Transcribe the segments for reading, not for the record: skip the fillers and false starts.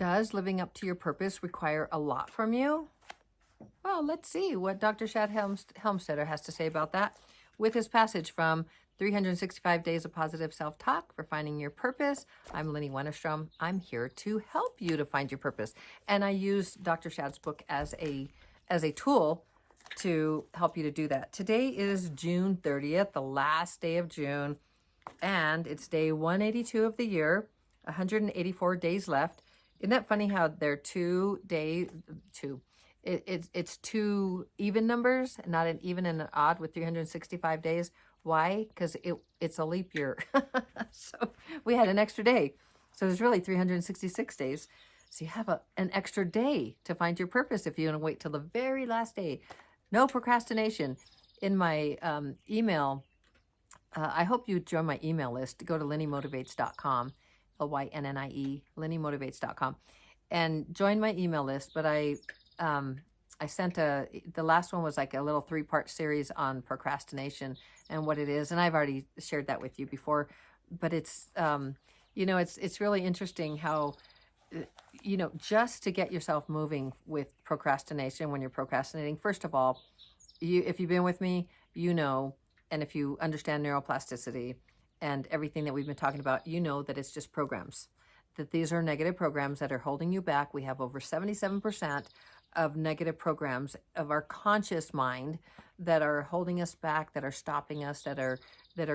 Does living up to your purpose require a lot from you? Well, let's see what Dr. Shad Helmstetter has to say about that with his passage from 365 Days of Positive Self-Talk for Finding Your Purpose. I'm Lenny Wennerstrom. I'm here to help you to find your purpose. And I use Dr. Shad's book as a tool to help you to do that. Today is June 30th, the last day of June, and it's day 182 of the year, 184 days left. Isn't that funny how they're it's two even numbers, not an even and an odd with 365 days. Why? Because it's a leap year. So we had an extra day. So there's really 366 days. So you have an extra day to find your purpose if you want to wait till the very last day. No procrastination. In my email, I hope you join my email list. Go to lennymotivates.com, L-Y-N-N-I-E, lennymotivates.com, and join my email list. But I sent the last one was like a little 3-part series on procrastination and what it is. And I've already shared that with you before, but it's, it's really interesting how, just to get yourself moving with procrastination when you're procrastinating. First of all, if you've been with me, and if you understand neuroplasticity and everything that we've been talking about, that it's just programs, that these are negative programs that are holding you back. We have over 77% of negative programs of our conscious mind that are holding us back, that are stopping us, that are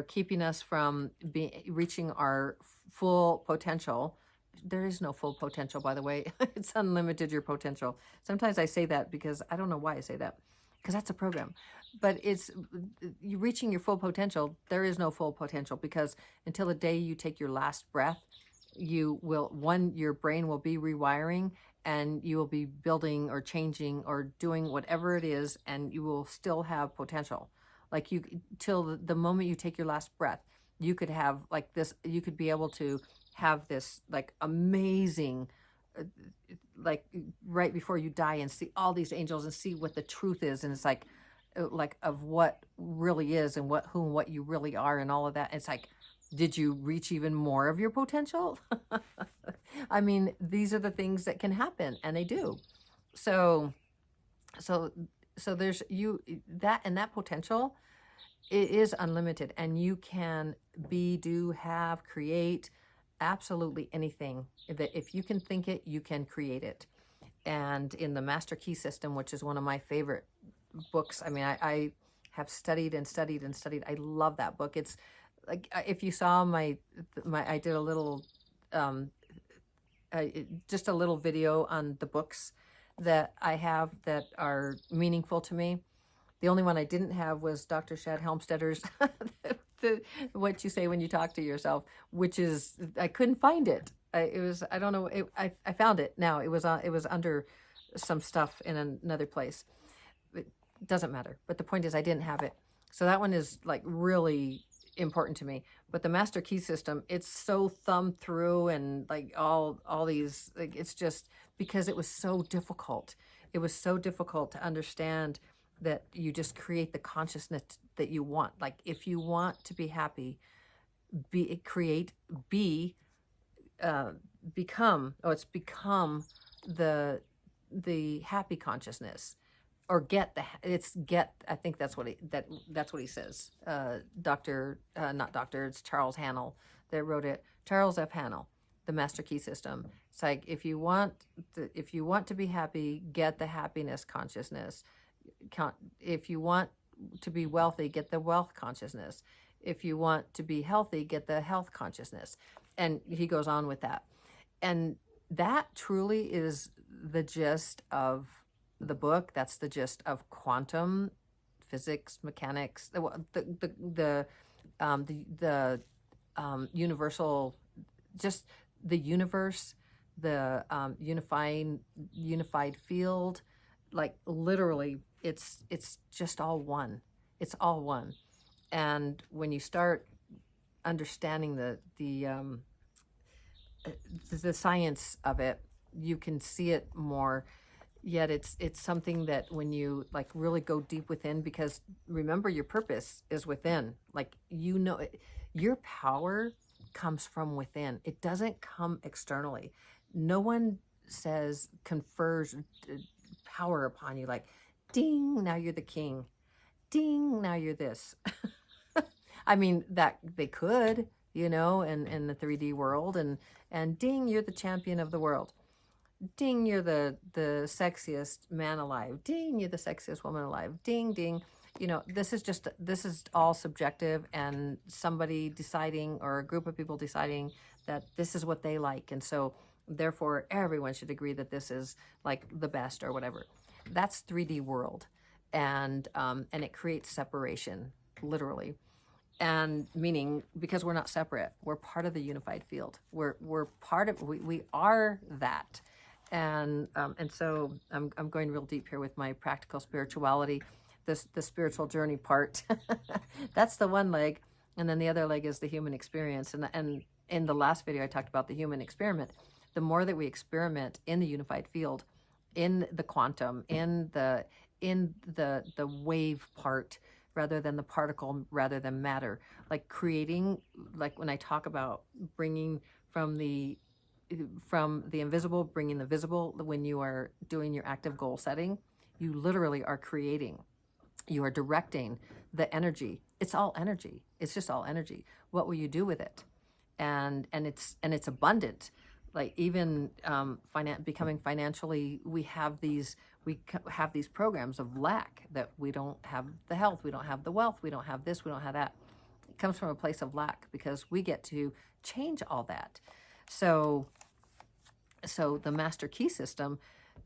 keeping us from reaching our full potential. There is no full potential, by the way. It's unlimited, your potential. Sometimes I say that because I don't know why I say that, because that's a program. But it's you reaching your full potential. There is no full potential, because until the day you take your last breath, your brain will be rewiring, and you will be building or changing or doing whatever it is, and you will still have potential. Like till the moment you take your last breath, you could have like this, you could be able to have this like amazing, like right before you die, and see all these angels and see what the truth is. And it's like of what really is and what you really are and all of that. It's like, did you reach even more of your potential? I mean, these are the things that can happen, and they do. So there's that potential, it is unlimited, and you can do, have, create absolutely anything. That if you can think it, you can create it. And in the Master Key System, which is one of my favorite books, I mean, I have studied and studied and studied. I love that book. It's like, if you saw I did a little, just a little video on the books that I have that are meaningful to me. The only one I didn't have was Dr. Shad Helmstetter's, what you say when you talk to yourself, which is, I couldn't find it. I don't know. I found it now. It was under some stuff in another place. It doesn't matter. But the point is, I didn't have it. So that one is like really important to me. But the Master Key System, it's so thumbed through, and like all these, like, it's just because it was so difficult. It was so difficult to understand that you just create the consciousness that you want. Like, if you want to be happy, become the happy consciousness, or I think that's what he says. It's Charles Hannell that wrote it. Charles F. Hannell, the Master Key System. It's like, if you want to be happy, get the happiness consciousness. If you want to be wealthy, get the wealth consciousness. If you want to be healthy, get the health consciousness. And he goes on with that. And that truly is the gist of the book. That's the gist of quantum physics, mechanics, the universal, just the universe, the unified field. Like, literally, it's just all one. It's all one. And when you start understanding the science of it, you can see it more. Yet it's something that when you like really go deep within, because remember, your purpose is within. Like, your power comes from within. It doesn't come externally. No one confers power upon you, like, ding, now you're the king. Ding, now you're this. I mean, that they could, in the 3D world, and ding, you're the champion of the world. Ding, you're the sexiest man alive. Ding, you're the sexiest woman alive. Ding, ding. This is all subjective, and somebody deciding, or a group of people deciding, that this is what they like. And so therefore everyone should agree that this is like the best or whatever. That's 3D world. And it creates separation, literally. And meaning, because we're not separate, we're part of the unified field. We're part of, we are that. And so I'm going real deep here with my practical spirituality, the spiritual journey part. That's the one leg. And then the other leg is the human experience. And in the last video, I talked about the human experiment. The more that we experiment in the unified field, in the quantum, in the wave part, rather than the particle, rather than matter, like creating, like when I talk about bringing from the invisible, bringing the visible, when you are doing your active goal setting, you literally are creating, you are directing the energy. It's all energy. It's just all energy. What will you do with it? And it's abundant. Like even becoming financially, we have these programs of lack, that we don't have the health, we don't have the wealth, we don't have this, we don't have that. It comes from a place of lack, because we get to change all that. So the master key system,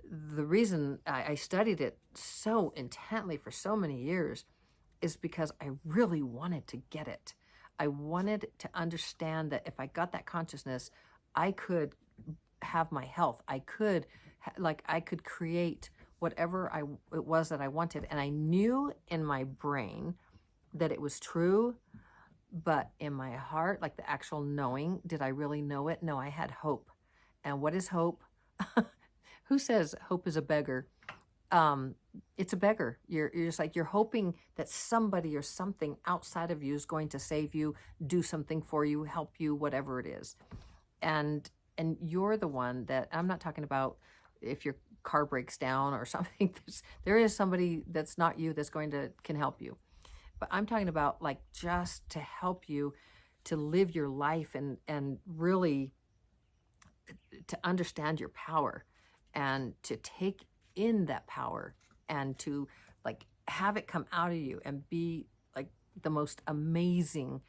the reason I studied it so intently for so many years is because I really wanted to get it. I wanted to understand that if I got that consciousness, I could have my health. I could create whatever it was that I wanted. And I knew in my brain that it was true, but in my heart, like the actual knowing, did I really know it? No, I had hope. And what is hope? Who says hope is a beggar? It's a beggar. You're just like, you're hoping that somebody or something outside of you is going to save you, do something for you, help you, whatever it is. And you're the one that, I'm not talking about if your car breaks down or something. There is somebody that's not you that's can help you. But I'm talking about like just to help you to live your life and really to understand your power, and to take in that power, and to like have it come out of you and be like the most amazing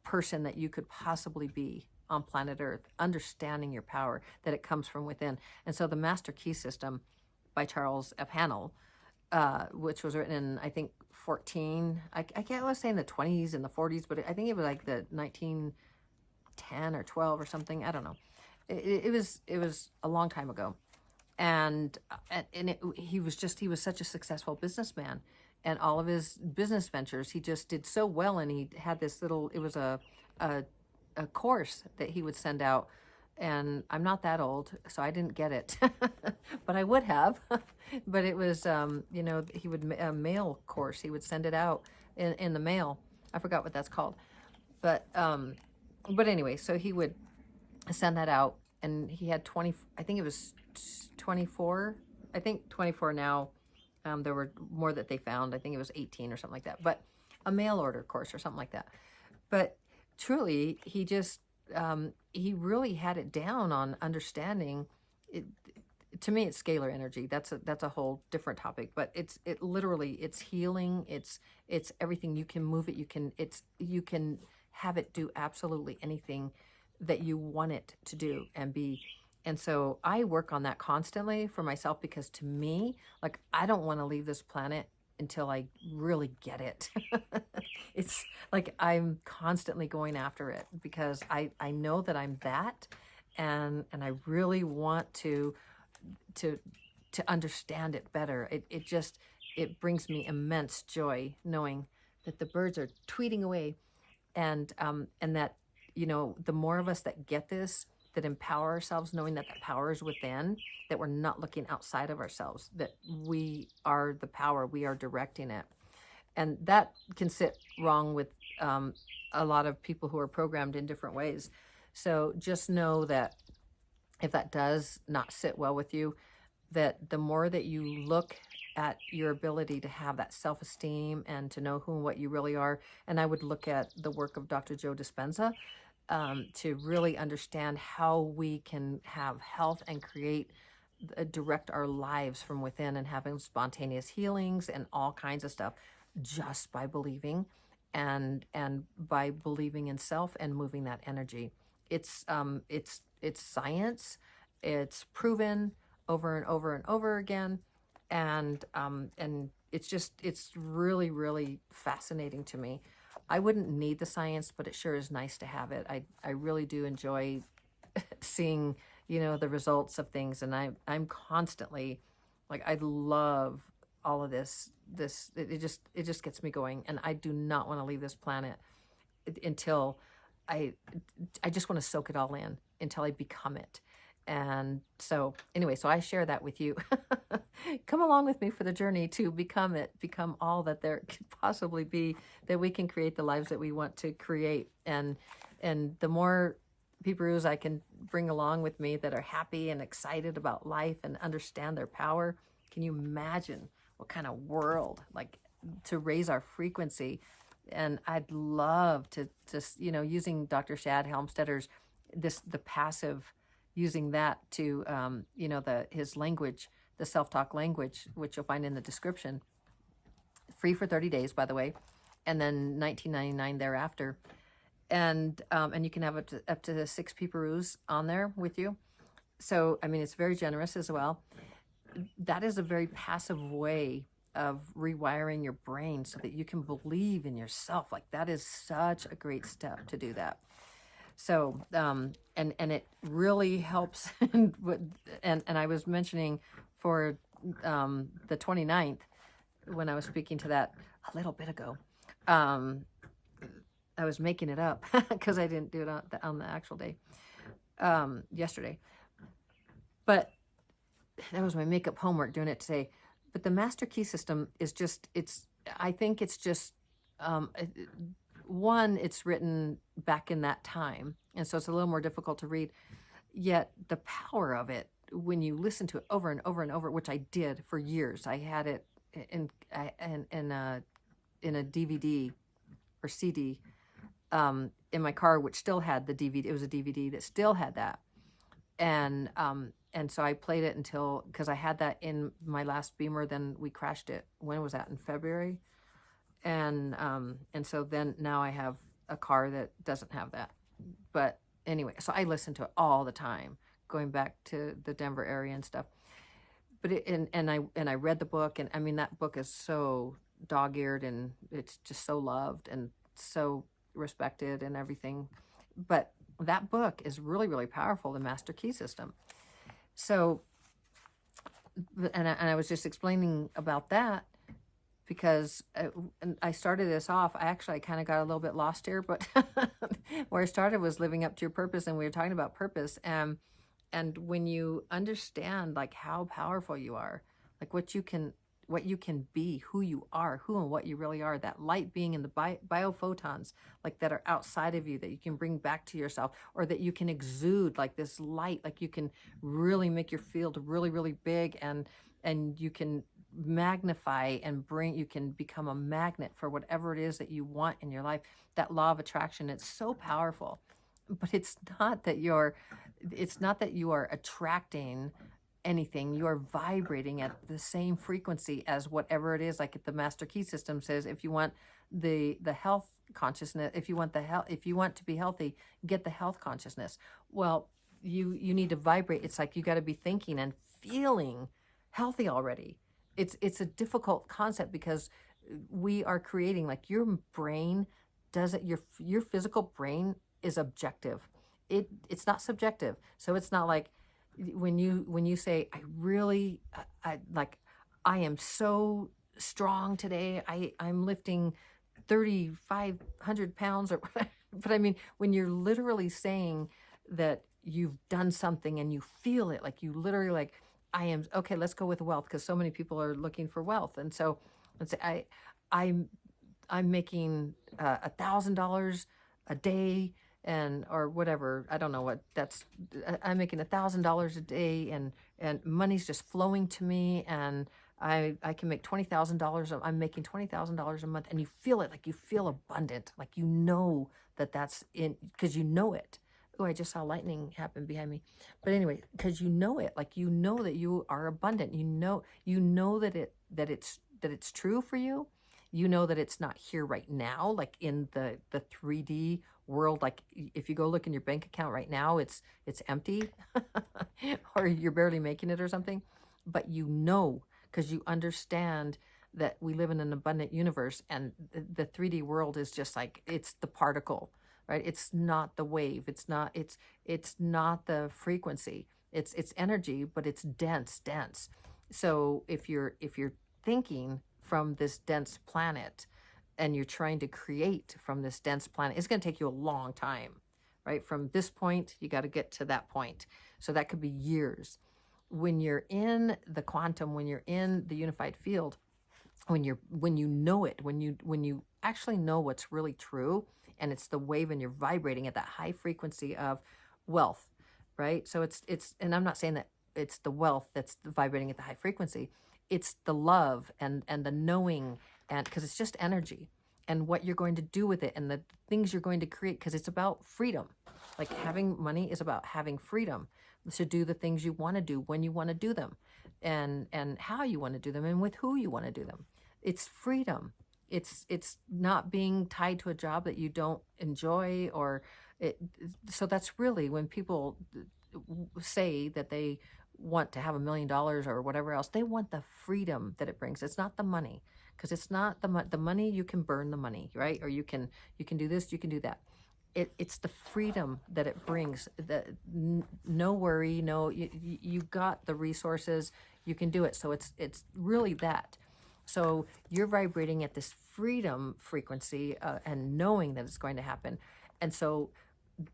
person that you could possibly be on planet Earth, understanding your power, that it comes from within. And so the Master Key System by Charles F. Hannell, which was written in, I think, I can't, let's say in the 20s and the 40s, but I think it was like the 1910 or 12 or something. I don't know. It was a long time ago. And he was such a successful businessman, and all of his business ventures, he just did so well. And he had this little, it was a course that he would send out, and I'm not that old, so I didn't get it, but I would have. But it was, he would a mail course. He would send it out in the mail. I forgot what that's called, but anyway, so he would send that out, and he had 20. I think it was 24. I think 24 now. There were more that they found. I think it was 18 or something like that. But a mail order course or something like that. But truly, he just he really had it down on understanding it. To me, it's scalar energy. That's a whole different topic. But it's healing. It's everything. You can move it. You can have it do absolutely anything that you want it to do and be. And so I work on that constantly for myself, because to me, like, I don't want to leave this planet until I really get it. It's like I'm constantly going after it, because I know that I'm that, and I really want to understand it better. It brings me immense joy knowing that the birds are tweeting away, and that, the more of us that get this, that empower ourselves, knowing that that power is within, that we're not looking outside of ourselves, that we are the power, we are directing it. And that can sit wrong with a lot of people who are programmed in different ways. So just know that if that does not sit well with you, that the more that you look at your ability to have that self-esteem and to know who and what you really are, and I would look at the work of Dr. Joe Dispenza, to really understand how we can have health and create, direct our lives from within, and having spontaneous healings and all kinds of stuff, just by believing, and by believing in self and moving that energy. It's science. It's proven over and over and over again, and it's really, really fascinating to me. I wouldn't need the science, but it sure is nice to have it. I really do enjoy seeing, the results of things, and I'm constantly, like, I love all of it just gets me going, and I do not want to leave this planet until I I just want to soak it all in until I become it. And so anyway, so I share that with you. Come along with me for the journey to become it, become all that there could possibly be, that we can create the lives that we want to create. And the more people I can bring along with me that are happy and excited about life and understand their power, can you imagine what kind of world, like, to raise our frequency? And I'd love to just, using Dr. Shad Helmstedter's, the passive, using that to, his language, the self-talk language, which you'll find in the description, free for 30 days, by the way, and then $19.99 thereafter. And you can have up to 6 peeparoos on there with you. So, I mean, it's very generous as well. That is a very passive way of rewiring your brain so that you can believe in yourself. Like, that is such a great step to do that. So, and it really helps. And I was mentioning for the 29th, when I was speaking to that a little bit ago, I was making it up because I didn't do it on the actual day, yesterday. But that was my makeup homework, doing it today. But the master key system is just, I think it's just, one, it's written back in that time, and so it's a little more difficult to read. Yet the power of it, when you listen to it over and over and over, which I did for years, I had it in a DVD or CD in my car, which still had the DVD. It was a DVD that still had that, and so I played it until, because I had that in my last Beamer. Then we crashed it. When was that? In February. And so then now I have a car that doesn't have that. But anyway, so I listen to it all the time, going back to the Denver area and stuff. But I read the book, and I mean, that book is so dog-eared, and it's just so loved and so respected and everything. But that book is really, really powerful, the Master Key System. So, and I was just explaining about that, because I started this off. I kind of got a little bit lost here, but where I started was living up to your purpose, and we were talking about purpose. And when you understand, like, how powerful you are, like what you can be, who you are, who and what you really are, that light being in the biophotons, like, that are outside of you, that you can bring back to yourself, or that you can exude, like, this light, like, you can really make your field really, really big, and you can magnify and you can become a magnet for whatever it is that you want in your life. That law of attraction, it's so powerful. But it's not that you are attracting anything. You are vibrating at the same frequency as whatever it is. Like the Master Key System says, if you want the health consciousness, if you want to be healthy, get the health consciousness. Well, you need to vibrate. It's like you got to be thinking and feeling healthy already. It's a difficult concept, because we are creating, like, your brain does it. Your physical brain is objective. It's not subjective. So it's not like when you say, I am so strong today. I'm lifting 3,500 pounds or whatever. But I mean, when you're literally saying that you've done something and you feel it, like, you literally, like, I am, okay, let's go with wealth, because so many people are looking for wealth. And so let's say I'm making $1,000 a day, and or whatever. I don't know what that's. I'm making $1,000 a day, and money's just flowing to me, and I can make $20,000. I'm making $20,000 a month, and you feel it, like you feel abundant, like you know that that's in, because you know it. Oh, I just saw lightning happen behind me. But anyway, because you know it, like you know that you are abundant. You know that it's true for you. You know that it's not here right now, like in the 3D world. Like if you go look in your bank account right now, it's empty, or you're barely making it or something. But you know, because you understand that we live in an abundant universe, and the 3D world is just like, it's the particle, right? It's not the wave. It's not the frequency. It's energy, but it's dense. So if you're thinking from this dense planet, and you're trying to create from this dense planet, it's going to take you a long time, right? From this point, you got to get to that point. So that could be years. When you're in the quantum, when you're in the unified field, when you know it, when you actually know what's really true, and it's the wave, and you're vibrating at that high frequency of wealth, right? So it's and I'm not saying that it's the wealth that's vibrating at the high frequency. It's the love and the knowing, and because it's just energy, and what you're going to do with it, and the things you're going to create, because it's about freedom. Like having money is about having freedom to do the things you want to do when you want to do them, and how you want to do them, and with who you want to do them. It's freedom. It's not being tied to a job that you don't enjoy, or it. So that's really when people say that they want to have $1 million or whatever else, they want the freedom that it brings. It's not the money, because it's not the money. You can burn the money, right? Or you can do this, you can do that. It's the freedom that it brings. No worry, no, you got the resources, you can do it. So it's really that. So you're vibrating at this freedom frequency, and knowing that it's going to happen. And so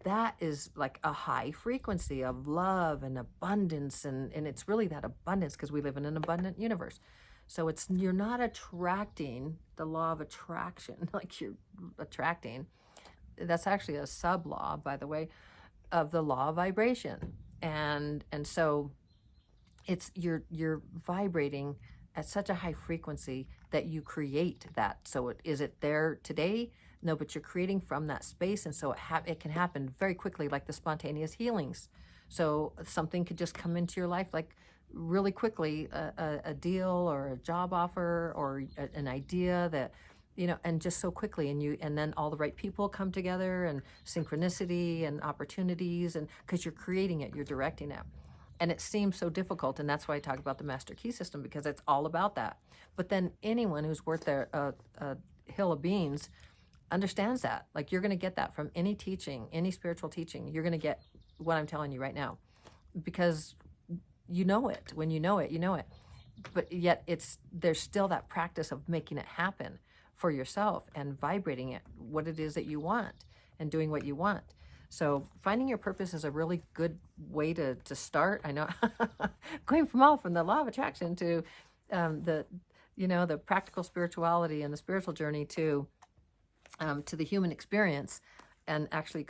that is like a high frequency of love and abundance, and it's really that abundance, because we live in an abundant universe. So you're not attracting the law of attraction like you're attracting. That's actually a sub law, by the way, of the law of vibration. And so you're vibrating at such a high frequency that you create that. So is it there today? No, but you're creating from that space, and so it can happen very quickly, like the spontaneous healings. So something could just come into your life, like really quickly, a deal or a job offer, or an idea that, and just so quickly, and then all the right people come together, and synchronicity and opportunities, and because you're creating it, you're directing it. And it seems so difficult, and that's why I talk about the master key system, because it's all about that. But then anyone who's worth a hill of beans understands that. Like, you're going to get that from any teaching, any spiritual teaching. You're going to get what I'm telling you right now, because you know it. When you know it, you know it. But yet there's still that practice of making it happen for yourself, and vibrating it, what it is that you want, and doing what you want. So finding your purpose is a really good way to start. I know going from the law of attraction to the practical spirituality and the spiritual journey to the human experience, and actually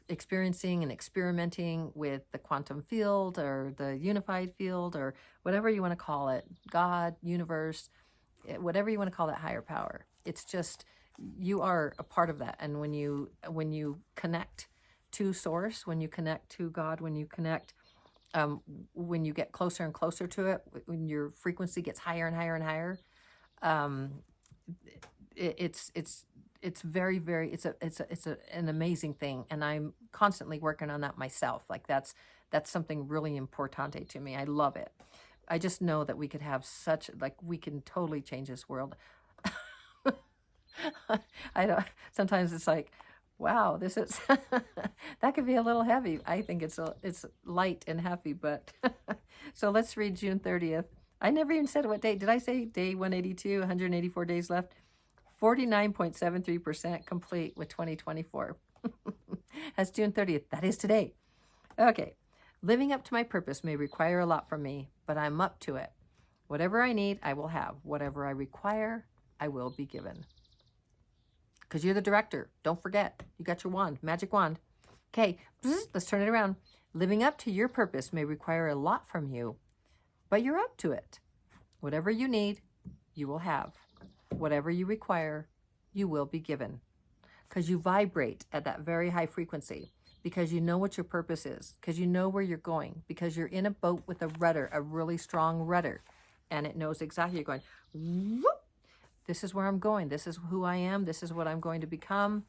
experiencing and experimenting with the quantum field, or the unified field, or whatever you want to call it, God, universe, whatever you want to call that higher power. It's just, you are a part of that. And when you connect to source, when you connect to God, when you connect, when you get closer and closer to it, when your frequency gets higher and higher and higher, it's very, very, it's an amazing thing. And I'm constantly working on that myself. Like that's something really importante to me. I love it. I just know that we could have we can totally change this world. Sometimes it's like, wow, this is, that could be a little heavy. I think it's light and happy, but so let's read June 30th. I never even said what date. Did I say day 182, 184 days left? 49.73% complete with 2024. That's June 30th. That is today. Okay. Living up to my purpose may require a lot from me, but I'm up to it. Whatever I need, I will have. Whatever I require, I will be given. because you're the director. Don't forget, you got your wand, magic wand. Okay, let's turn it around. Living up to your purpose may require a lot from you, but you're up to it. Whatever you need, you will have. Whatever you require, you will be given. Because you vibrate at that very high frequency, because you know what your purpose is, because you know where you're going, because you're in a boat with a rudder, a really strong rudder, and it knows exactly you're going, whoop, this is where I'm going, this is who I am, this is what I'm going to become,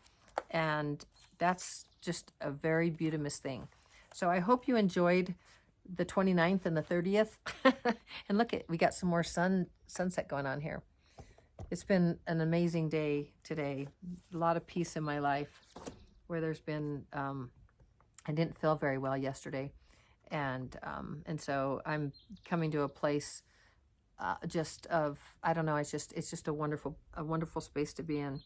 and that's just a very beautiful thing. So I hope you enjoyed the 29th and the 30th. And look, we got some more sunset going on here. It's been an amazing day today. A lot of peace in my life, where there's been, I didn't feel very well yesterday. And so I'm coming to a place just of, I don't know, it's just a wonderful space to be in,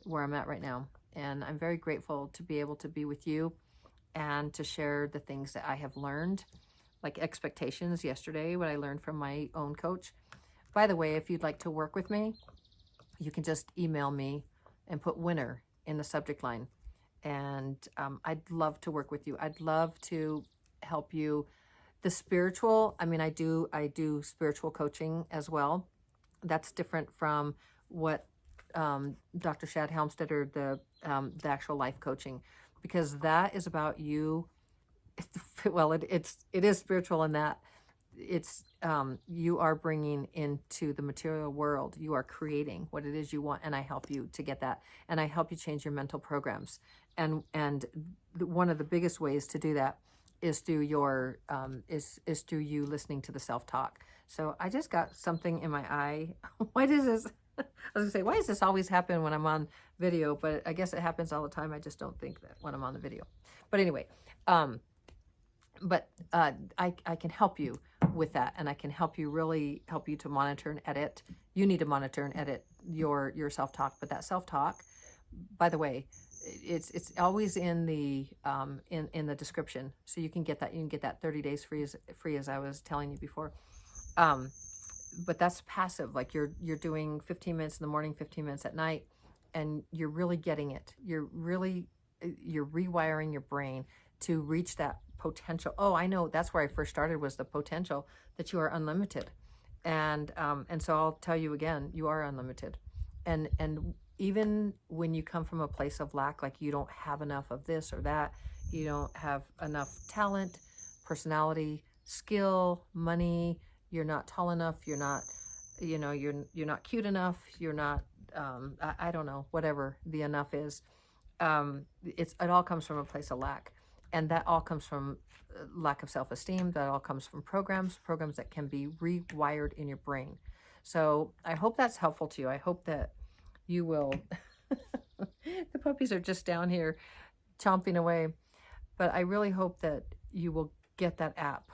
where I'm at right now. And I'm very grateful to be able to be with you and to share the things that I have learned, like expectations yesterday, what I learned from my own coach. By the way, if you'd like to work with me, you can just email me and put winner in the subject line. And I'd love to work with you. I'd love to help you. The spiritual, I mean, I do spiritual coaching as well. That's different from what Dr. Shad Helmstetter, the actual life coaching, because that is about you. Well, it is spiritual in that it's you are bringing into the material world, you are creating what it is you want, and I help you to get that, and I help you change your mental programs. And one of the biggest ways to do that is through your is through you listening to the self-talk. So I just got something in my eye. Why does this I was gonna say, why does this always happen when I'm on video? But I guess it happens all the time. I just don't think that when I'm on the video. But anyway, I can help you with that, and I can really help you to monitor and edit. You need to monitor and edit your self-talk, but that self-talk, by the way, it's always in the in the description, so you can get that. You can get that 30 days free as I was telling you before. But that's passive, like you're doing 15 minutes in the morning, 15 minutes at night, and you're really getting it. You're rewiring your brain to reach that potential. Oh, I know, that's where I first started, was the potential that you are unlimited. And so I'll tell you again, you are unlimited. And even when you come from a place of lack, like you don't have enough of this or that, you don't have enough talent, personality, skill, money, you're not tall enough, you're not, you're not cute enough, you're not, I don't know, whatever the enough is. It all comes from a place of lack. And that all comes from lack of self-esteem. That all comes from programs that can be rewired in your brain. So I hope that's helpful to you. I hope that you will. The puppies are just down here chomping away. But I really hope that you will get that app.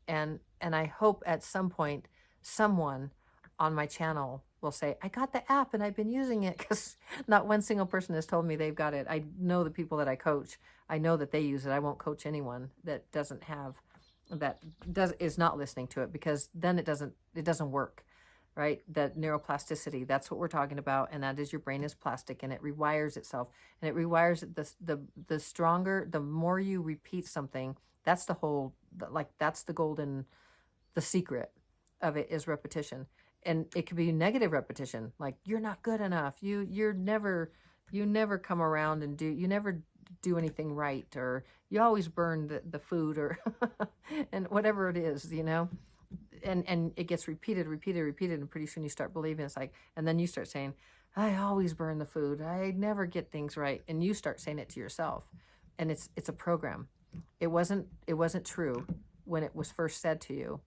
And I hope at some point someone on my channel will say, I got the app and I've been using it, because not one single person has told me they've got it. I know the people that I coach, I know that they use it. I won't coach anyone that doesn't have, is not listening to it, because then it doesn't work, right? That neuroplasticity, that's what we're talking about. And that is, your brain is plastic and it rewires itself, and it rewires it. The stronger, the more you repeat something, that's the whole, that's the golden, the secret of it is repetition. And it could be negative repetition, like you're not good enough, you never come around and you never do anything right, or you always burn the food, or and whatever it is, and it gets repeated, and pretty soon you start believing it's like, and then you start saying, I always burn the food, I never get things right, and you start saying it to yourself, and it's a program. It wasn't true when it was first said to you.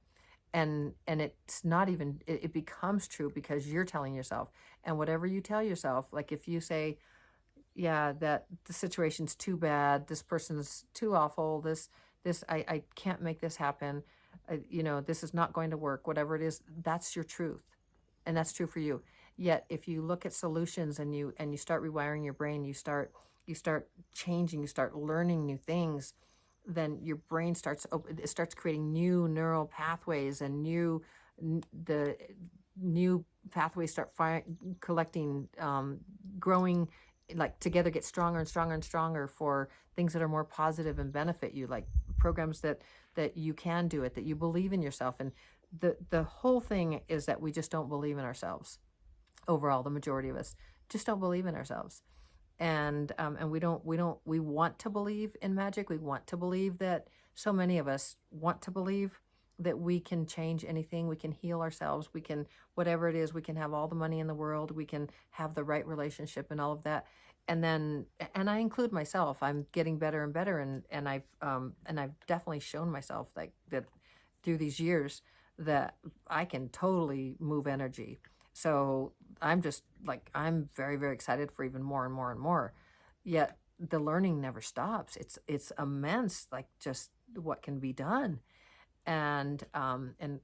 And it's not even, it becomes true because you're telling yourself. And whatever you tell yourself, like if you say, yeah, that the situation's too bad, this person's too awful, I can't make this happen, this is not going to work, whatever it is, that's your truth. And that's true for you. Yet if you look at solutions and you start rewiring your brain, you start changing, you start learning new things, then your brain starts creating new neural pathways, and the new pathways start collecting, growing like together get stronger and stronger and stronger for things that are more positive and benefit you, like programs that you can do it, that you believe in yourself. And the whole thing is that we just don't believe in ourselves. Overall, the majority of us just don't believe in ourselves. And we want to believe in magic. We want to believe that, so many of us want to believe that we can change anything, we can heal ourselves, we can, whatever it is, we can have all the money in the world, we can have the right relationship and all of that. And then, and I include myself, I'm getting better and better, and I've definitely shown myself like that through these years, that I can totally move energy. So I'm just like, I'm very, very excited for even more and more and more. Yet the learning never stops. It's immense, like just what can be done, and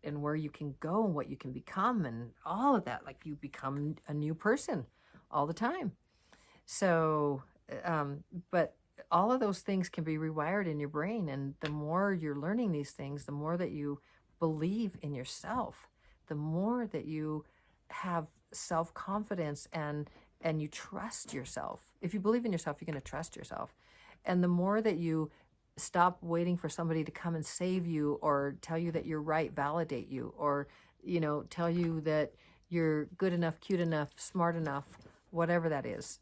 where you can go and what you can become and all of that. Like you become a new person all the time. So, but all of those things can be rewired in your brain. And the more you're learning these things, the more that you believe in yourself, the more that you have self-confidence, and you trust yourself. If you believe in yourself, you're going to trust yourself. And the more that you stop waiting for somebody to come and save you or tell you that you're right, validate you, or, tell you that you're good enough, cute enough, smart enough, whatever that is,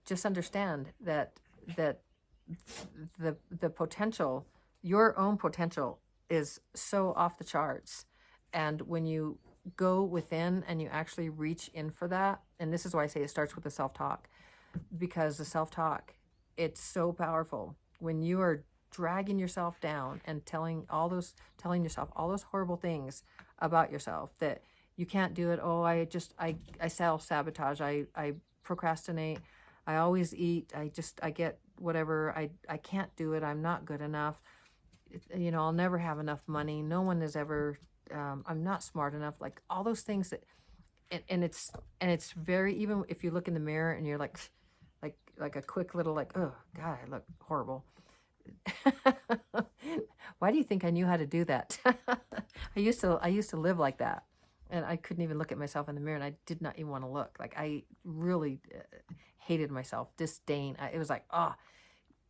just understand that the potential, your own potential, is so off the charts. And when you go within and you actually reach in for that, and this is why I say it starts with the self-talk, because the self-talk, it's so powerful. When you are dragging yourself down and telling yourself all those horrible things about yourself, that you can't do it. Oh, I self-sabotage. I procrastinate. I always eat. I get whatever. I can't do it. I'm not good enough. I'll never have enough money. No one is ever, I'm not smart enough. Like all those things that, and it's very, even if you look in the mirror and you're like a quick little like, oh God, I look horrible. Why do you think I knew how to do that? I used to live like that, and I couldn't even look at myself in the mirror, and I did not even want to look. Like I really hated myself, disdain. It was like, oh,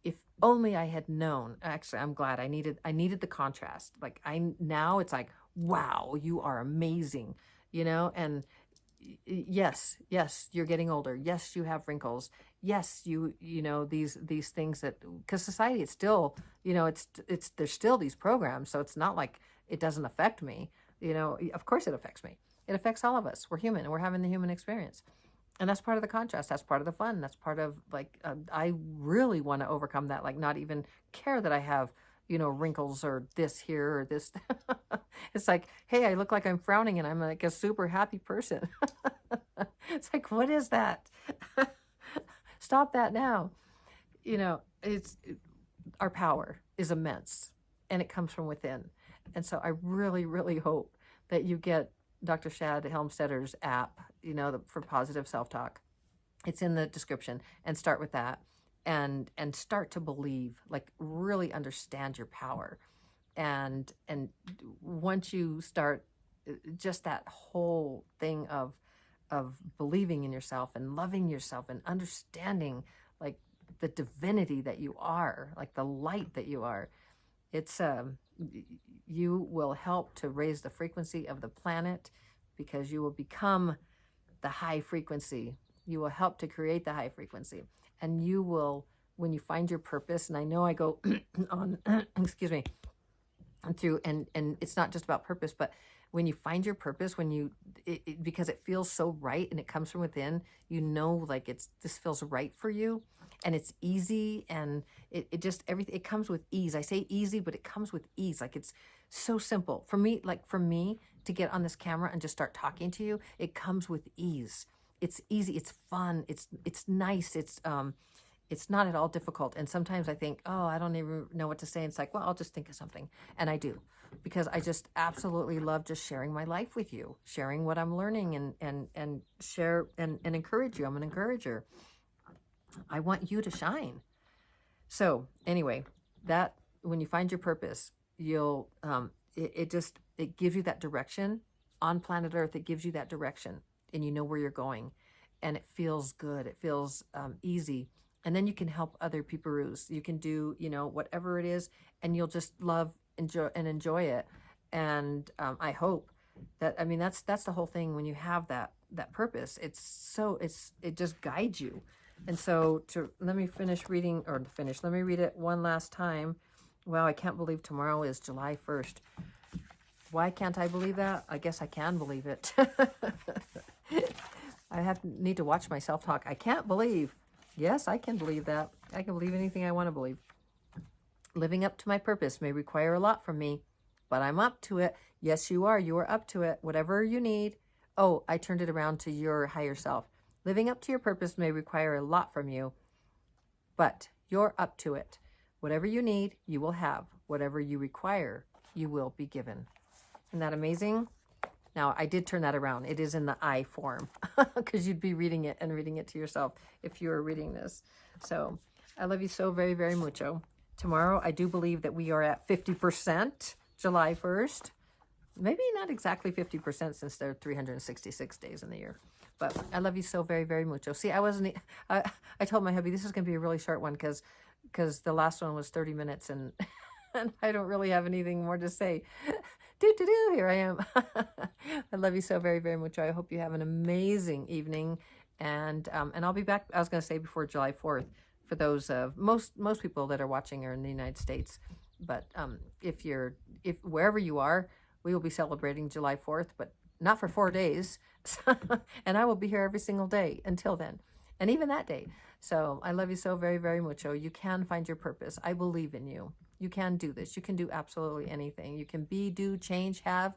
if only I had known. Actually, I'm glad I needed the contrast. Like now it's like, wow, you are amazing, and yes, you're getting older. Yes, you have wrinkles. Yes, these things that, because society, it's still, it's there's still these programs, so it's not like it doesn't affect me. Of course it affects me. It affects all of us. We're human, and we're having the human experience. And that's part of the contrast. That's part of the fun. That's part of like, I really want to overcome that. Like not even care that I have, wrinkles or this here or this. It's like, hey, I look like I'm frowning and I'm like a super happy person. It's like, what is that? Stop that now. Our power is immense, and it comes from within. And so I really, really hope that you get Dr. Shad Helmstetter's app, for positive self-talk. It's in the description, and start with that, and start to believe, like really understand your power. And once you start, just that whole thing of believing in yourself and loving yourself and understanding like the divinity that you are, like the light that you are, it's you will help to raise the frequency of the planet, because you will become the high frequency. You will help to create the high frequency, and you will, when you find your purpose, and I know I go on excuse me, through, and it's not just about purpose, but when you find your purpose, when you because it feels so right and it comes from within, like this feels right for you, and it's easy, and it just, everything, it comes with ease. I say easy, but it comes with ease. Like it's so simple for me. Like for me to get on this camera and just start talking to you, it comes with ease. It's easy, it's fun, it's nice, it's not at all difficult. And sometimes I think, oh, I don't even know what to say. And it's like, well, I'll just think of something. And I do, because I just absolutely love just sharing my life with you, sharing what I'm learning, and share and encourage you. I'm an encourager. I want you to shine. So anyway, that when you find your purpose, you'll, it gives you that direction on planet Earth. It gives you that direction, and you know where you're going. and it feels good. It feels easy. And then you can help other people. You can do, whatever it is, and you'll just love, enjoy it. And I hope that, I mean, that's the whole thing. When you have that purpose, it just guides you. And so let me let me read it one last time. Wow, I can't believe tomorrow is July 1st. Why can't I believe that? I guess I can believe it. Need to watch my self-talk. I can't believe. Yes, I can believe that. I can believe anything I want to believe. Living up to my purpose may require a lot from me, but I'm up to it. Yes, you are. You are up to it. Whatever you need. Oh, I turned it around to your higher self. Living up to your purpose may require a lot from you, but you're up to it. Whatever you need, you will have. Whatever you require, you will be given. Isn't that amazing? Now, I did turn that around. It is in the I form because you'd be reading it to yourself if you were reading this. So I love you so very, very mucho. Tomorrow, I do believe that we are at 50%, July 1st. Maybe not exactly 50% since there are 366 days in the year. But I love you so very, very mucho. See, I told my hubby this is going to be a really short one because the last one was 30 minutes and I don't really have anything more to say. Here I am. I love you so very, very much. I hope you have an amazing evening. And I'll be back, I was going to say, before July 4th for those most people that are watching are in the United States. But if wherever you are, we will be celebrating July 4th, but not for 4 days. And I will be here every single day until then, and even that day. So I love you so very, very mucho. You can find your purpose. I believe in you. You can do this. You can do absolutely anything. You can be, do, change, have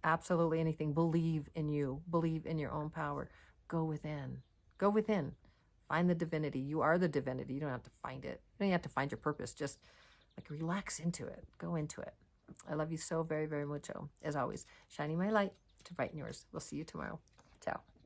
absolutely anything. Believe in you. Believe in your own power. Go within. Go within. Find the divinity. You are the divinity. You don't have to find it. You don't have to find your purpose. Just like relax into it. Go into it. I love you so very, very mucho. As always, shining my light to brighten yours. We'll see you tomorrow. Ciao.